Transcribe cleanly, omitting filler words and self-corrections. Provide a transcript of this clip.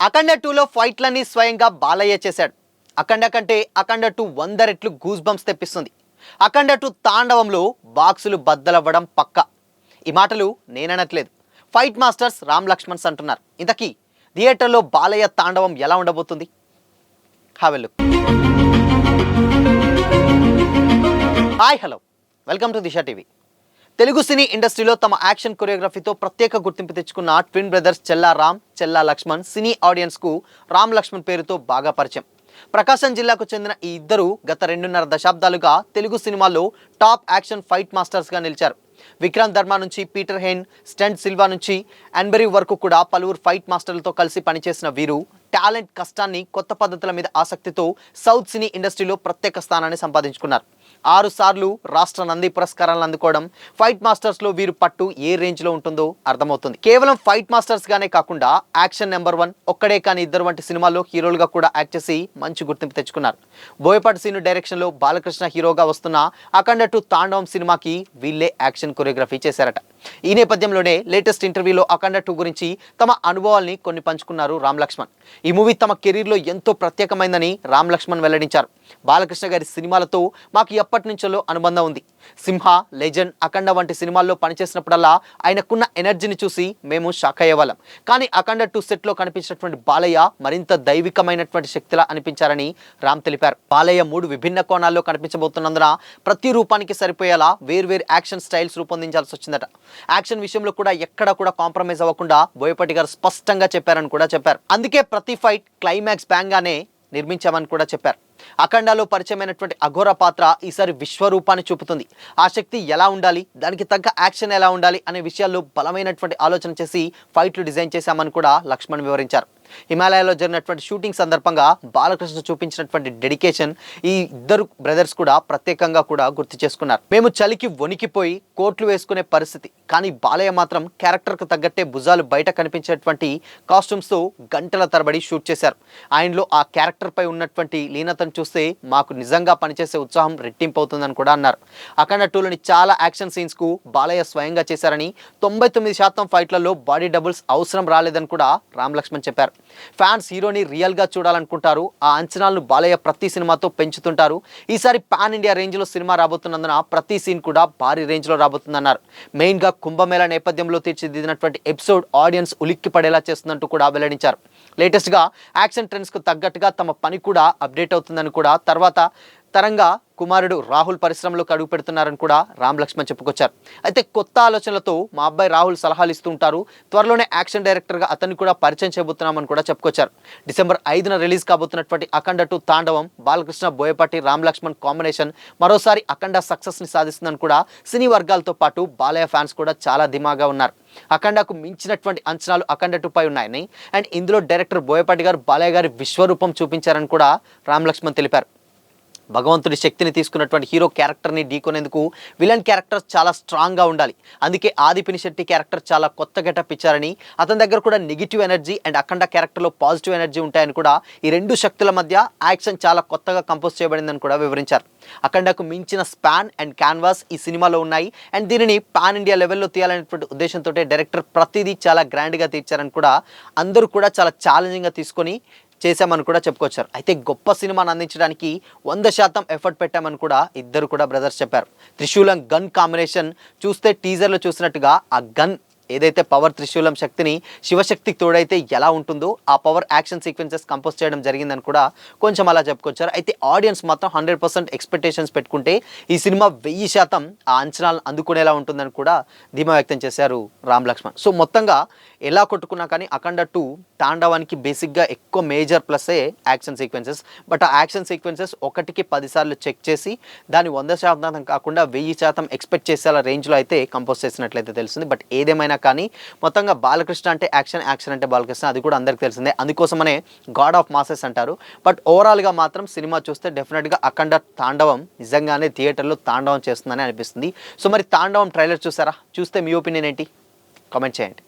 అఖండ 2లో ఫైట్లన్నీ స్వయంగా బాలయ్య చేశాడు. అఖండ కంటే అఖండ 2 100 రెట్లు గూస్ బంప్స్ తెప్పిస్తుంది. అఖండ 2 తాండవంలో బాక్సులు బద్దలవ్వడం పక్క. ఈ మాటలు నేననట్లేదు, ఫైట్ మాస్టర్స్ రామ్ లక్ష్మణ్స్ అంటున్నారు. ఇంతకీ థియేటర్లో బాలయ్య తాండవం ఎలా ఉండబోతుంది? Have a look. Hi hello, welcome to Disha TV. Telugu cine ఇండస్ట్రీలో తమ యాక్షన్ కొరియోగ్రఫీతో ప్రత్యేక గుర్తింపు తెచ్చుకున్న twin brothers Chella Ram, Chella Lakshman cine ఆడియన్స్కు రామ్ లక్ష్మణ్ పేరుతో బాగా పరిచయం. ప్రకాశం జిల్లాకు చెందిన ఈ ఇద్దరు గత 2.5 దశాబ్దాలుగా తెలుగు సినిమాలో టాప్ యాక్షన్ ఫైట్ మాస్టర్స్గా నిలిచారు. విక్రమ్ ధర్మ నుంచి పీటర్ హెయిన్, స్టెంట్ సిల్వా నుంచి అన్బెరీ వరకు కూడా పలువురు ఫైట్ మాస్టర్లతో కలిసి పనిచేసిన వీరు టాలెంట్, కష్టాన్ని, కొత్త పద్ధతుల మీద ఆసక్తితో సౌత్ సినీ ఇండస్ట్రీలో ప్రత్యేక స్థానాన్ని సంపాదించుకున్నారు. 6 సార్లు రాష్ట్ర నంది పురస్కారాలను అందుకోవడం ఫైట్ మాస్టర్స్లో వీరు పట్టు ఏ రేంజ్లో ఉంటుందో అర్థమవుతుంది. కేవలం ఫైట్ మాస్టర్స్గానే కాకుండా యాక్షన్ నెంబర్ 1, ఒక్కడే కానీ ఇద్దరు వంటి సినిమాల్లో హీరోలుగా కూడా యాక్ట్ చేసి మంచి గుర్తింపు తెచ్చుకున్నారు. బోయపాటి సీను డైరెక్షన్లో బాలకృష్ణ హీరోగా వస్తున్న అఖండ 2 తాండవం సినిమాకి వీళ్ళే యాక్షన్ కొరియోగ్రఫీ చేశారట. ఈ నేపథ్యంలోనే లేటెస్ట్ ఇంటర్వ్యూలో అఖండ 2 గురించి తమ అనుభవాల్ని కొన్ని పంచుకున్నారు రామ్ లక్ష్మణ్. ఈ మూవీ తమ కెరీర్లో ఎంతో ప్రత్యేకమైందని రామ్ లక్ష్మణ్ వెల్లడించారు. బాలకృష్ణ గారి సినిమాలతో మాకు ఎప్పటి నుంచో అనుబంధం ఉంది. సింహ, లెజెండ్, అఖండ వంటి సినిమాల్లో పనిచేసినప్పుడల్లా ఆయనకున్న ఎనర్జీని చూసి మేము షాక్ అయ్యేవాళ్ళం. కానీ అఖండ 2 సెట్లో కనిపించినటువంటి బాలయ్య మరింత దైవికమైనటువంటి శక్తిలా అనిపించారని రామ్ తెలిపారు. బాలయ్య 3 విభిన్న కోణాల్లో కనిపించబోతున్నందున ప్రతి రూపానికి సరిపోయేలా వేర్వేరు యాక్షన్ స్టైల్స్ రూపొందించాల్సి వచ్చిందట. యాక్షన్ విషయంలో కూడా ఎక్కడ కూడా కాంప్రమైజ్ అవ్వకుండా బోయపాటి గారు స్పష్టంగా చెప్పారని కూడా చెప్పారు. అందుకే ప్రతి ఫైట్ క్లైమాక్స్ బ్యాంగ్ గానే నిర్మించామని కూడా చెప్పారు. అఖండాలో పరిచయమైనటువంటి అఘోర పాత్ర ఈసారి విశ్వరూపాన్ని చూపుతుంది. ఆ శక్తి ఎలా ఉండాలి, దానికి తగ్గ యాక్షన్ ఎలా ఉండాలి అనే విషయాల్లో బలమైనటువంటి ఆలోచన చేసి ఫైట్లు డిజైన్ చేశామని కూడా లక్ష్మణ్ వివరించారు. హిమాలయాలో జరిగినటువంటి షూటింగ్ సందర్భంగా బాలకృష్ణ చూపించినటువంటి డెడికేషన్ ఈ ఇద్దరు బ్రదర్స్ కూడా ప్రత్యేకంగా కూడా గుర్తు చేసుకున్నారు. మేము చలికి వణికిపోయి కోట్లు వేసుకునే పరిస్థితి, కానీ బాలయ్య మాత్రం క్యారెక్టర్కు తగ్గట్టే భుజాలు బయట కనిపించేటువంటి కాస్ట్యూమ్స్తో గంటల తరబడి షూట్ చేశారు. ఆయనలో ఆ క్యారెక్టర్ పై ఉన్నటువంటి లీనతను చూస్తే మాకు నిజంగా పనిచేసే ఉత్సాహం రెట్టింపు అవుతుందని కూడా అన్నారు. అఖండ 2లోని చాలా యాక్షన్ సీన్స్కు బాలయ్య స్వయంగా చేశారని, 99% ఫైట్లలో బాడీ డబుల్స్ అవసరం రాలేదని కూడా రామ్ లక్ష్మణ్ చెప్పారు. ఫ్యాన్స్ హీరోని రియల్గా చూడాలనుకుంటారు. ఆ అంచనాలను బాలయ్య ప్రతి సినిమాతో పెంచుతుంటారు. ఈసారి పాన్ ఇండియా రేంజ్లో సినిమా రాబోతున్నందున ప్రతి సీన్ కూడా భారీ రేంజ్లో రాబోతుందన్నారు. మెయిన్గా కుంభమేళా నేపథ్యంలో తీర్చిదిద్దినటువంటి ఎపిసోడ్ ఆడియన్స్ ఉలిక్కి పడేలా చేస్తుందంటూ కూడా వెల్లడించారు. లేటెస్ట్గా యాక్షన్ ట్రెండ్స్కు తగ్గట్టుగా తమ పని కూడా అప్డేట్ అవుతుందని కూడా తర్వాత తరంగా కుమారుడు రాహుల్ పరిశ్రమలోకి అడుగు పెడుతున్నారని కూడా రామ్ లక్ష్మణ్ చెప్పుకొచ్చారు. అయితే కొత్త ఆలోచనలతో మా అబ్బాయి రాహుల్ సలహాలు ఇస్తూ ఉంటారు. త్వరలోనే యాక్షన్ డైరెక్టర్గా అతన్ని కూడా పరిచయం చేయబోతున్నామని కూడా చెప్పుకొచ్చారు. డిసెంబర్ 5న రిలీజ్ కాబోతున్నటువంటి అఖండ 2 తాండవం బాలకృష్ణ, బోయపాటి, రామ్ లక్ష్మణ్ కాంబినేషన్ మరోసారి అఖండ సక్సెస్ని సాధిస్తుందని కూడా సినీ వర్గాలతో పాటు బాలయ్య ఫ్యాన్స్ కూడా చాలా ధీమాగా ఉన్నారు. అఖండకు మించినటువంటి అంచనాలు అఖండ 2 పై ఉన్నాయని, అండ్ ఇందులో డైరెక్టర్ బోయపాటి గారు బాలయ్య గారి విశ్వరూపం చూపించారని కూడా రామ్ లక్ష్మణ్ తెలిపారు. భగవంతుడి శక్తిని తీసుకున్నటువంటి హీరో క్యారెక్టర్ని ఢీకొనేందుకు విలన్ క్యారెక్టర్ చాలా స్ట్రాంగ్గా ఉండాలి. అందుకే ఆదిపినిశెట్టి క్యారెక్టర్ చాలా కొత్త గెటప్ ఇచ్చారని, అతని దగ్గర కూడా నెగిటివ్ ఎనర్జీ అండ్ అఖండ క్యారెక్టర్లో పాజిటివ్ ఎనర్జీ ఉంటాయని కూడా, ఈ 2 శక్తుల మధ్య యాక్షన్ చాలా కొత్తగా కంపోజ్ చేయబడిందని కూడా వివరించారు. అఖండకు మించిన స్పాన్ అండ్ క్యాన్వాస్ ఈ సినిమాలో ఉన్నాయి. అండ్ దీనిని పాన్ ఇండియా లెవెల్లో తీయాలనేటువంటి ఉద్దేశంతో డైరెక్టర్ ప్రతిదీ చాలా గ్రాండ్గా తీర్చారని కూడా, అందరూ కూడా చాలా ఛాలెంజింగ్గా తీసుకొని చేశామని కూడా చెప్పుకొచ్చారు. అయితే గొప్ప సినిమాను అందించడానికి 100% ఎఫర్ట్ పెట్టామని కూడా ఇద్దరు కూడా బ్రదర్స్ చెప్పారు. త్రిశూలం గన్ కాంబినేషన్ చూస్తే టీజర్లో చూసినట్టుగా ఆ గన్ ఏదైతే పవర్ త్రిశూలం శక్తిని శివశక్తికి తోడైతే ఎలా ఉంటుందో ఆ పవర్ యాక్షన్ సీక్వెన్సెస్ కంపోజ్ చేయడం జరిగిందని కూడా కొంచెం అలా చెప్పుకొచ్చారు. అయితే ఆడియన్స్ మాత్రం 100% ఎక్స్పెక్టేషన్స్ పెట్టుకుంటే ఈ సినిమా 1000% ఆ అంచనాలను అందుకునేలా ఉంటుందని కూడా ధీమా వ్యక్తం చేశారు రామ్ లక్ష్మణ్. సో మొత్తంగా ఎలా కొట్టుకున్నా కానీ అఖండ 2 తాండవానికి బేసిక్గా ఎక్కువ మేజర్ ప్లస్సే యాక్షన్ సీక్వెన్సెస్. బట్ ఆ యాక్షన్ సీక్వెన్సెస్ 1కి 10 సార్లు చెక్ చేసి దాన్ని 100% కాకుండా 1000% ఎక్స్పెక్ట్ చేసేలా రేంజ్లో అయితే కంపోజ్ చేసినట్లయితే తెలుస్తుంది. బట్ ఏదేమైనా కానీ మొత్తంగా బాలకృష్ణ అంటే యాక్షన్, యాక్షన్ అంటే బాలకృష్ణ, అది కూడా అందరికీ తెలిసిందే. అందుకోసమనే గాడ్ ఆఫ్ మాసెస్ అంటారు. బట్ ఓవరాల్గా మాత్రం సినిమా చూస్తే డెఫినెట్గా అఖండ తాండవం నిజంగానే థియేటర్లో తాండవం చేస్తుందని అనిపిస్తుంది. సో మరి తాండవం ట్రైలర్ చూసారా? చూస్తే మీ ఒపీనియన్ ఏంటి? కామెంట్ చేయండి.